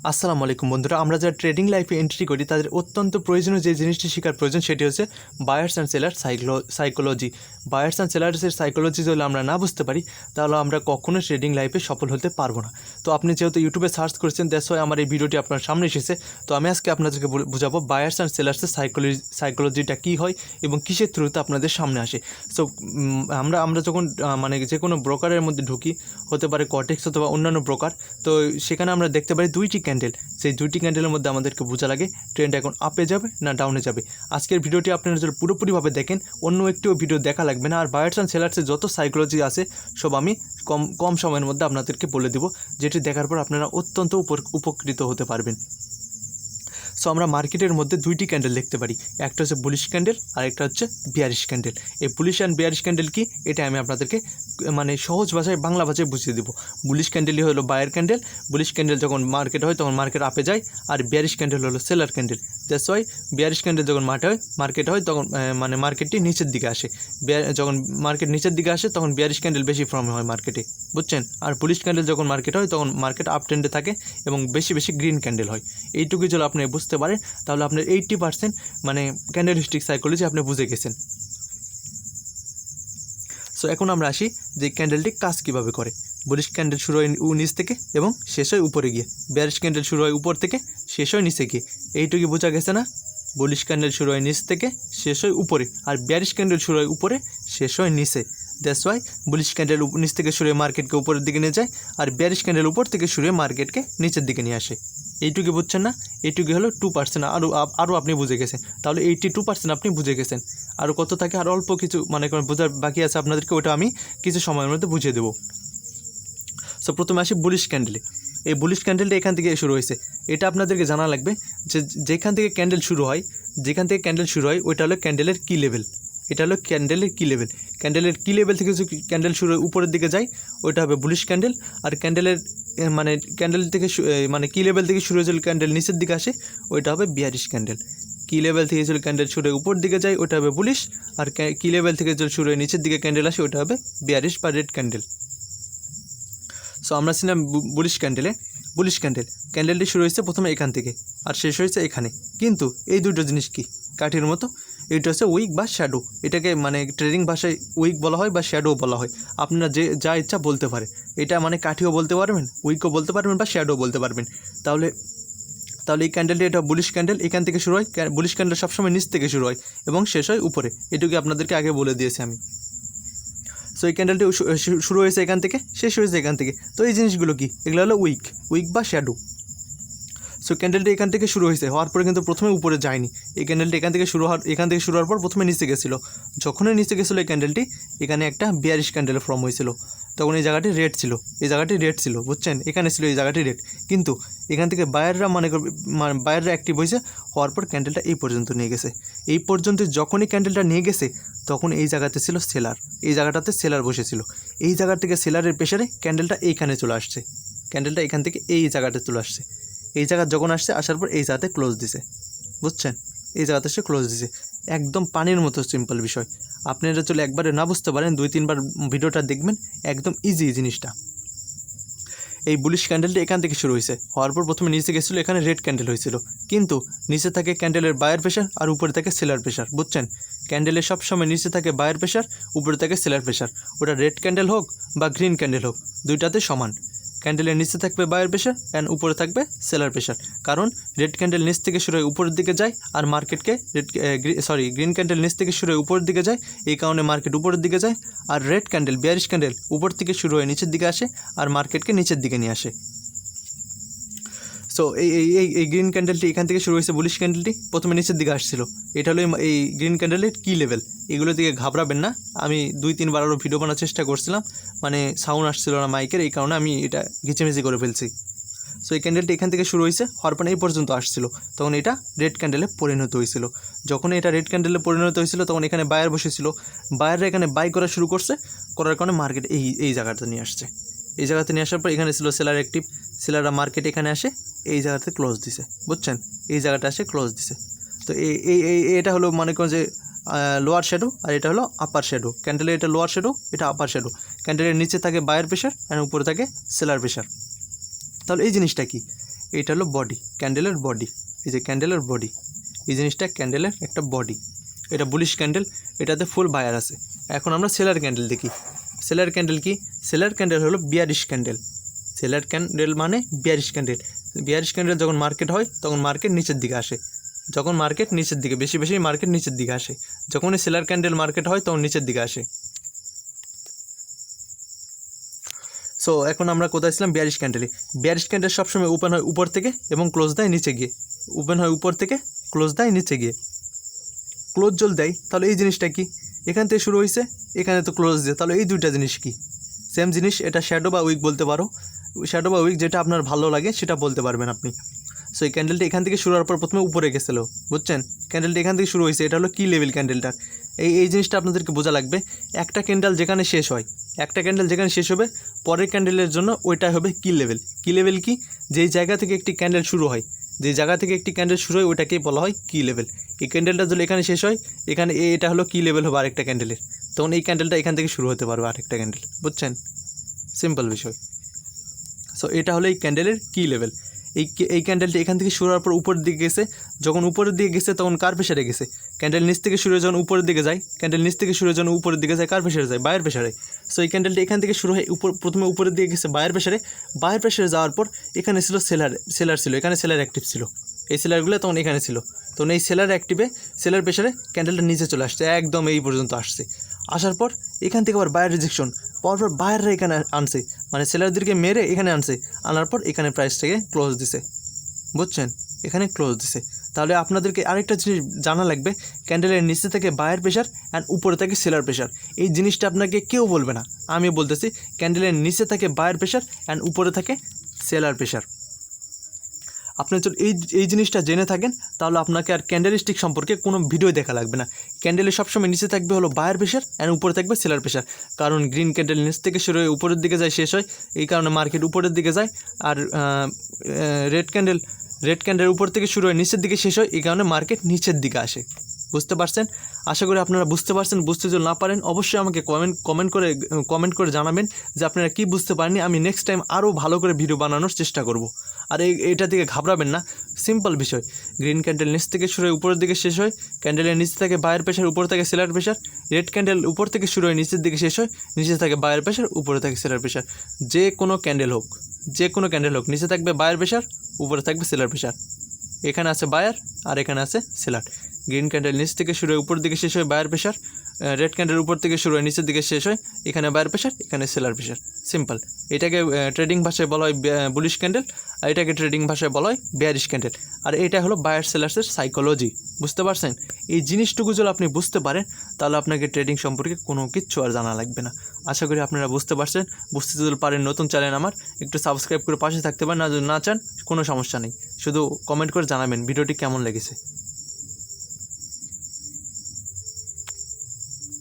আসসালামু আলাইকুম বন্ধুরা, আমরা যারা ট্রেডিং লাইফে এন্ট্রি করি তাদের অত্যন্ত প্রয়োজনীয় যে জিনিসটি শেখার প্রয়োজন সেটি হচ্ছে buyers and seller psychology. Buyers and সেলার্সের সাইকোলজি যদি আমরা না বুঝতে পারি তাহলে আমরা কখনো ট্রেডিং লাইফে সফল হতে পারবো না। তো আপনি যেহেতু ইউটিউবে সার্চ করেছেন, দ্যাটস ওয়াই আমার এই ভিডিওটি আপনার সামনে এসেছে। তো আমি আজকে আপনাদেরকে বুঝাবো বায়ার্স অ্যান্ড সেলার্সের সাইকোলজিটা কী হয় এবং কিসের থ্রুতে আপনাদের সামনে আসে। সো আমরা যখন মানে যে কোনো ব্রোকারের মধ্যে ঢুকি, হতে পারে কটেক্স অথবা অন্যান্য ব্রোকার, তো সেখানে আমরা দেখতে পারি দুইটি ক্যান্ডেল। সেই দুইটি ক্যান্ডেলের মধ্যে আমাদেরকে বোঝা লাগে ট্রেন্ড এখন আপে যাবে না ডাউনে যাবে। আজকের ভিডিওটি আপনারা যদি পুরোপুরিভাবে দেখেন, অন্য একটিও ভিডিও দেখা লাগবে না। আর বায়ার্স অ্যান্ড সেলার্সের যত সাইকোলজি আছে সব আমি কম সময়ের মধ্যে আপনাদেরকে বলে দেবো, যেটি দেখার পর আপনারা অত্যন্ত উপকৃত হতে পারবেন। সো আমরা মার্কেটের মধ্যে দুইটি ক্যান্ডেল দেখতে পারি, একটা হচ্ছে বুলিশ ক্যান্ডেল আর একটা হচ্ছে বিয়ারিশ ক্যান্ডেল। এই বুলিশ অ্যান্ড বিয়ারিশ ক্যান্ডেল কি, এটা আমি আপনাদেরকে মানে সহজ ভাষায় বাংলা ভাষায় বুঝিয়ে দেবো। বুলিশ ক্যান্ডেলই হলো বায়ার ক্যান্ডেল, বুলিশ ক্যান্ডেল যখন মার্কেট হয় তখন মার্কেট আপে যায়, আর বিয়ারিশ ক্যান্ডেল হলো seller candle. That's why bearish candle যখন মার্কেট হয় তখন মানে মার্কেটটি নিচের দিকে আসে। যখন মার্কেট নিচের দিকে আসে তখন বিয়ারিশ ক্যান্ডেল বেশি ফর্ম হয় মার্কেটে, বুঝছেন। আর বুলিশ ক্যান্ডেল যখন মার্কেট হয় তখন মার্কেট আপ ট্রেন্ডে থাকে এবং বেশি বেশি গ্রিন ক্যান্ডেল হয়। এইটুকুই যদি আপনি বুঝতে পারেন তাহলে আপনার 80% মানে ক্যান্ডেলস্টিক সাইকোলজি আপনি বুঝে গেছেন। সো এখন আমরা আসি যে ক্যান্ডেলটি কাজ কীভাবে করে। বুলিশ ক্যান্ডেল শুরু হয় নিচ থেকে এবং শেষ হয় উপরে গিয়ে, বিয়ারিশ ক্যান্ডেল শুরু হয় উপর থেকে শেষ হয় নিচে গিয়ে। এইটুকু বোঝা গেছে না? বুলিশ ক্যান্ডেল শুরু হয় নিচ থেকে শেষ হয় উপরে, আর বিয়ারিশ ক্যান্ডেল শুরু হয় উপরে শেষ হয় নিচে। দ্যাটস ওয়াই বুলিশ ক্যান্ডেল নিচ থেকে শুরু হয়ে মার্কেটকে উপরের দিকে নিয়ে যায়, আর বিয়ারিশ ক্যান্ডেল উপর থেকে শুরু হয়ে মার্কেটকে নিচের দিকে নিয়ে আসে। এইটুকু বুঝছেন না? এইটুকু হলো 2%। আরও আপনি বুঝে গেছেন, তাহলে 82% আপনি বুঝে গেছেন। আরও কত থাকে, আরও অল্প কিছু মানে বোঝার বাকি আছে আপনাদেরকে, ওটা আমি কিছু সময়ের মধ্যে বুঝিয়ে দেবো। সো প্রথমে আসি বুলিশ ক্যান্ডেলে। এই বুলিশ ক্যান্ডেলটা এখান থেকে শুরু হয়েছে, এটা আপনাদেরকে জানা লাগবে যে যেখান থেকে ক্যান্ডেল শুরু হয় ওইটা হলো ক্যান্ডেলের কি লেভেল। এটা হলো ক্যান্ডেলের কি লেভেল। ক্যান্ডেলের কি লেভেল থেকে যদি ক্যান্ডেল শুরু হয় উপরের দিকে যায় ওইটা হবে বুলিশ ক্যান্ডেল। আর ক্যান্ডেলের মানে ক্যান্ডেল থেকে মানে কি লেভেল থেকে শুরু হয়েছিল ক্যান্ডেল নিচের দিকে আসে ওইটা হবে বিয়ারিশ ক্যান্ডেল। কি লেভেল থেকে যদি ক্যান্ডেল শুরু হয়ে উপর দিকে যায় ওইটা হবে বুলিশ, আর কি লেভেল থেকে যদি শুরু হয়ে নিচের দিকে ক্যান্ডেল আসে ওইটা হবে বিয়ারিশ বা রেড ক্যান্ডেল। সো আমরা ছিলাম বুলিশ ক্যান্ডেলটি শুরু হয়েছে প্রথমে এখান থেকে আর শেষ হয়েছে এখানে। কিন্তু এই দুটো জিনিস কি কাঠির মতো, এটা হচ্ছে উইক বা শ্যাডো। এটাকে মানে ট্রেডিং ভাষায় উইক বলা হয় বা শ্যাডো বলা হয়। আপনারা যা ইচ্ছা বলতে পারে, এটা মানে কাঠিও বলতে পারবেন, উইকও বলতে পারবেন বা শ্যাডো বলতে পারবেন। তাহলে এই ক্যান্ডেলটি এটা বুলিশ ক্যান্ডেল, এখান থেকে শুরু হয়। বুলিশ ক্যান্ডেল সবসময় নিচ থেকে শুরু হয় এবং শেষ হয় উপরে, এটুকু আপনাদেরকে আগে বলে দিয়েছি আমি। সো এই ক্যান্ডেলটি শুরু হয়েছে এখান থেকে, শেষ হয়েছে এখান থেকে। তো এই জিনিসগুলো কি, এগুলো হলো উইক বা শ্যাডো। সো ক্যান্ডেলটি এখান থেকে শুরু হওয়ার পরে কিন্তু প্রথমে উপরে যায়নি। এই ক্যান্ডেলটি এখান থেকে শুরু হওয়ার পর প্রথমে নিচে গেছিলো। যখনই নিচে গেছিলো এই ক্যান্ডেলটি, এখানে একটা বিয়ারিশ ক্যান্ডেল ফর্ম হয়েছিল। তখন এই জায়গাটি রেড ছিল, বুঝছেন। এখানে ছিল এই জায়গাটি রেড, কিন্তু এখান থেকে বায়াররা বায়াররা অ্যাক্টিভ হওয়ার পর ক্যান্ডেলটা এই পর্যন্ত নিয়ে গেছে। এই পর্যন্ত যখনই ক্যান্ডেলটা নিয়ে গেছে তখন এই জায়গাতে ছিল সেলার, এই জায়গাটাতে সেলার বসেছিল। এই জায়গা থেকে সেলারের প্রেশারে ক্যান্ডেলটা এইখানে চলে আসছে, ক্যান্ডেলটা এখান থেকে এই জায়গাতে চলে আসছে। এই জায়গা যখন আসার পর এই জায়গাতে ক্লোজ দিছে, বুঝছেন। এই জায়গাতে সে ক্লোজ দিছে, একদম পানির মতো সিম্পল বিষয়। আপনারা চলে একবারে না বুঝতে পারেন 2-3বার ভিডিওটা দেখবেন, একদম ইজি জিনিসটা। এই বুলিশ ক্যান্ডেলটা এখান থেকে শুরু হওয়ার পর প্রথমে নিচে গেছিলো, এখানে রেড ক্যান্ডেল হয়েছিল। কিন্তু নিচে থাকে ক্যান্ডেলের বায়ার প্রেশার আর উপরে থাকে সেলার প্রেশার, বুঝছেন। ক্যান্ডেলের সবসময় নিচে থাকে বায়ার প্রেশার, উপরে থাকে সেলার প্রেশার। ওটা রেড ক্যান্ডেল হোক বা গ্রিন ক্যান্ডেল হোক, দুইটাতে সমান। ক্যান্ডেলের নিচে থাকবে বায়ার প্রেশার অ্যান্ড উপরে থাকবে সেলার প্রেশার। কারণ রেড ক্যান্ডেল নিচ থেকে শুরু হয়ে উপরের দিকে যায় আর মার্কেটকে গ্রিন ক্যান্ডেল নিচ থেকে শুরু হয়ে উপরের দিকে যায়, এই কারণে মার্কেট উপরের দিকে যায়। আর রেড ক্যান্ডেল বিয়ারিশ ক্যান্ডেল উপর থেকে শুরু হয়ে নিচের দিকে আসে আর মার্কেটকে নিচের দিকে নিয়ে আসে। সো এই গ্রিন ক্যান্ডেলটি এখান থেকে শুরু হয়েছে, বুলিশ ক্যান্ডেলটি প্রথমে নিচের দিকে আসছিল। এটা হলো এই গ্রিন ক্যান্ডেলের কি লেভেল। এগুলো দিকে ঘাবড়াবেন না, আমি 2-3বার আরও ভিডিও বানার চেষ্টা করছিলাম, মানে সাউন্ড আসছিল না মাইকের, এই কারণে আমি এটা ঘিচেমিচি করে ফেলছি। সো এই ক্যান্ডেলটি এখান থেকে শুরু হওয়ার পর এই পর্যন্ত আসছিল, তখন এটা রেড ক্যান্ডেলে পরিণত হয়েছিল। যখন এটা রেড ক্যান্ডেলে পরিণত হয়েছিল তখন এখানে বায়ার বসেছিল, বায়াররা এখানে বাই করা শুরু করার কারণে মার্কেট এই জায়গাতে নিয়ে আসছে। এই জায়গাতে নিয়ে আসার পর এখানে ছিল সেলার অ্যাক্টিভ, সেলাররা মার্কেট এখানে আসে এই জায়গাতে ক্লোজ দিছে, বুঝছেন। এই জায়গাটা আসে ক্লোজ দিছে। তো এটা হলো মনে করেন যে লোয়ার শ্যাডো আর এটা হলো আপার শ্যাডো। ক্যান্ডেলের এটা লোয়ার শ্যাডো, এটা আপার শ্যাডো। ক্যান্ডেলের নিচে থাকে বায়ার প্রেশার আর উপরে থাকে সেলার প্রেশার। তাহলে এই জিনিসটা কি, এইটা হলো বডি, ক্যান্ডেলের বডি। এই যে ক্যান্ডেলের বডি, এই জিনিসটা ক্যান্ডেলের একটা বডি। এটা বুলিশ ক্যান্ডেল, এটাতে ফুল বায়ার আছে। এখন আমরা সেলার ক্যান্ডেল দেখি। সেলার ক্যান্ডেল কি? সেলার ক্যান্ডেল হলো বিয়ারিশ ক্যান্ডেল। সেলার ক্যান্ডেল মানে বিয়ারিশ ক্যান্ডেল। বিয়ারিশ ক্যান্ডেল যখন মার্কেট হয় তখন মার্কেট নিচের দিকে আসে। যখন মার্কেট নিচের দিকে বেশি মার্কেট নিচের দিকে আসে। যখনই সেলার ক্যান্ডেল মার্কেট হয় তখন নিচের দিকে আসে। সো এখন আমরা কোথায় ছিলাম? বিয়ারিশ ক্যান্ডেলে। বিয়ারিশ ক্যান্ডেল সবসময় ওপেন হয় উপর থেকে এবং ক্লোজ দেয় নিচে গিয়ে। ওপেন হয় উপর থেকে, ক্লোজ দেয় নিচে গিয়ে। ক্লোজ জল দেয়, তাহলে এই জিনিসটা কি? এখান থেকে শুরু হয়েছে, এখানে তো ক্লোজ দেয়, তাহলে এই দুইটা জিনিস কি? সেম জিনিস। এটা শ্যাডো বা উইক বলতে পারো। শ্যাডো বা উইক যেটা আপনার ভালো লাগে সেটা বলতে পারবেন আপনি। সো এই ক্যান্ডেলটা এখান থেকে শুরু হওয়ার পর প্রথমে উপরে গেছিলো, বুঝছেন? ক্যান্ডেলটা এখান থেকে শুরু হয়েছে, এটা হলো কি লেভেল ক্যান্ডেলটার। এই জিনিসটা আপনাদেরকে বোঝা লাগবে। একটা ক্যান্ডেল যেখানে শেষ হয়, একটা ক্যান্ডেল যেখানে শেষ হবে, পরের ক্যান্ডেলের জন্য ওইটা হবে কি লেভেল। কি লেভেল কি? যেই জায়গা থেকে একটি ক্যান্ডেল শুরু হয়, যে জায়গা থেকে একটি ক্যান্ডেল শুরু হয় ওইটাকেই বলা হয় কি লেভেল। এই ক্যান্ডেলটা যদি এখানে শেষ হয়, এখানে এটা হলো কি লেভেল হবে আরেকটা ক্যান্ডেলের, তখন এই ক্যান্ডেলটা এখান থেকে শুরু হতে পারবে আরেকটা ক্যান্ডেল, বুঝছেন? সিম্পল বিষয়। সো এটা হলো এই ক্যান্ডেলের কি লেভেল। এই ক্যান্ডেলটা এখান থেকে শুরু হওয়ার পর উপরের দিকে গেছে। যখন উপরের দিকে গেছে তখন কার প্রেশারে গেছে? ক্যান্ডেল নিচ থেকে শুরু হয়ে যখন উপরের দিকে যায়, ক্যান্ডেল নিচ থেকে শুরু হয়ে যখন উপরের দিকে যায় কার প্রেশারে যায়? বায়ার প্রেশারে। সো এই ক্যান্ডেলটা এখান থেকে শুরু হয়ে প্রথমে উপরের দিকে গেছে বায়ার প্রেশারে। বায়ার প্রেশারে যাওয়ার পর এখানে ছিল সেলার ছিল, এখানে সেলার অ্যাক্টিভ ছিল। এই সেলারগুলো তখন এখানে ছিল, তখন এই সেলার অ্যাক্টিভে সেলার প্রেশারে ক্যান্ডেলটা নিচে চলে আসছে, একদম এই পর্যন্ত আসছে। আসার পর এখান থেকে আবার বায়ার রিজেকশন পাওয়ার পর বায়াররা এখানে আনছে, মানে সেলারদেরকে মেরে এখানে আনছে, আনার পর এখানে প্রাইসটাকে ক্লোজ দিছে, বুঝছেন? এখানে ক্লোজ দিছে। তাহলে আপনাদেরকে আরেকটা জিনিস জানা লাগবে, ক্যান্ডেলের নিচে থেকে বায়ার প্রেশার অ্যান্ড উপরে থেকে সেলার প্রেশার। এই জিনিসটা আপনাকে কেউ বলবে না, আমি বলতেছি। ক্যান্ডেলের নিচে থাকে বায়ার প্রেশার অ্যান্ড উপরে থাকে সেলার প্রেশার। আপনি যদি এই জিনিসটা জেনে থাকেন তাহলে আপনাকে আর ক্যান্ডেলস্টিক সম্পর্কে কোনো ভিডিও দেখা লাগবে না। ক্যান্ডেলের সবসময় নিচে থাকবে হলো বায়ার প্রেশার অ্যান্ড উপরে থাকবে সেলার প্রেশার। কারণ গ্রিন ক্যান্ডেল নিচ থেকে শুরু হয়ে উপরের দিকে যায়, শেষ হয়, এই কারণে মার্কেট উপরের দিকে যায়। আর রেড ক্যান্ডেল উপর থেকে শুরু হয়ে নিচের দিকে শেষ হয়, এই কারণে মার্কেট নিচের দিকে আসে। বুঝতে পারছেন? আশা করি আপনারা বুঝতে পারছেন। বুঝতে যদি না পারেন অবশ্যই আমাকে কমেন্ট করে জানাবেন যে আপনারা কি বুঝতে পারেননি। আমি নেক্সট টাইম আরও ভালো করে ভিডিও বানানোর চেষ্টা করব। আর এটা থেকে ঘাবড়াবেন না, সিম্পল বিষয়। গ্রিন ক্যান্ডেল নিচ থেকে শুরু হয়ে উপরের দিকে শেষ হয়, ক্যান্ডেলের নিচে থাকে বায়ার প্রেশার, উপরে থাকে সেলার প্রেশার। রেড ক্যান্ডেল উপর থেকে শুরু হয়ে নিচের দিকে শেষ হয়, নিচে থাকে বায়ার প্রেশার, উপরে থাকে সেলার প্রেশার। যে কোনো ক্যান্ডেল হোক, নিচে থাকবে বায়ার প্রেশার, উপরে থাকবে সেলার প্রেশার। এখানে আছে বায়ার আর এখানে আছে সেলার। গ্রিন ক্যান্ডেল নিচ থেকে শুরু হয়ে উপরের দিকে শেষ হয় বায়ার প্রেশার, রেড ক্যান্ডেল উপর থেকে শুরু হয়ে নিচের দিকে শেষ হয়, এখানে বায়ার প্রেশার, এখানে সেলার প্রেশার। সিম্পল। এটাকে ট্রেডিং ভাষায় বলা হয় বুলিশ ক্যান্ডেল, আর এটাকে ট্রেডিং ভাষায় বলা হয় বেয়ারিশ ক্যান্ডেল। আর এটা হলো বায়ার সেলার্সের সাইকোলজি। বুঝতে পারছেন? এই জিনিসটুকু যদি আপনি বুঝতে পারেন তাহলে আপনাকে ট্রেডিং সম্পর্কে কোনো কিচ্ছু আর জানা লাগবে না। আশা করি আপনারা বুঝতে পারছেন। বুঝতে যদি পারেন, নতুন চ্যানেল আমার, একটু সাবস্ক্রাইব করে পাশে থাকতে পারেন। না যদি না চান কোনো সমস্যা নেই, শুধু কমেন্ট করে জানাবেন ভিডিওটি কেমন লেগেছে।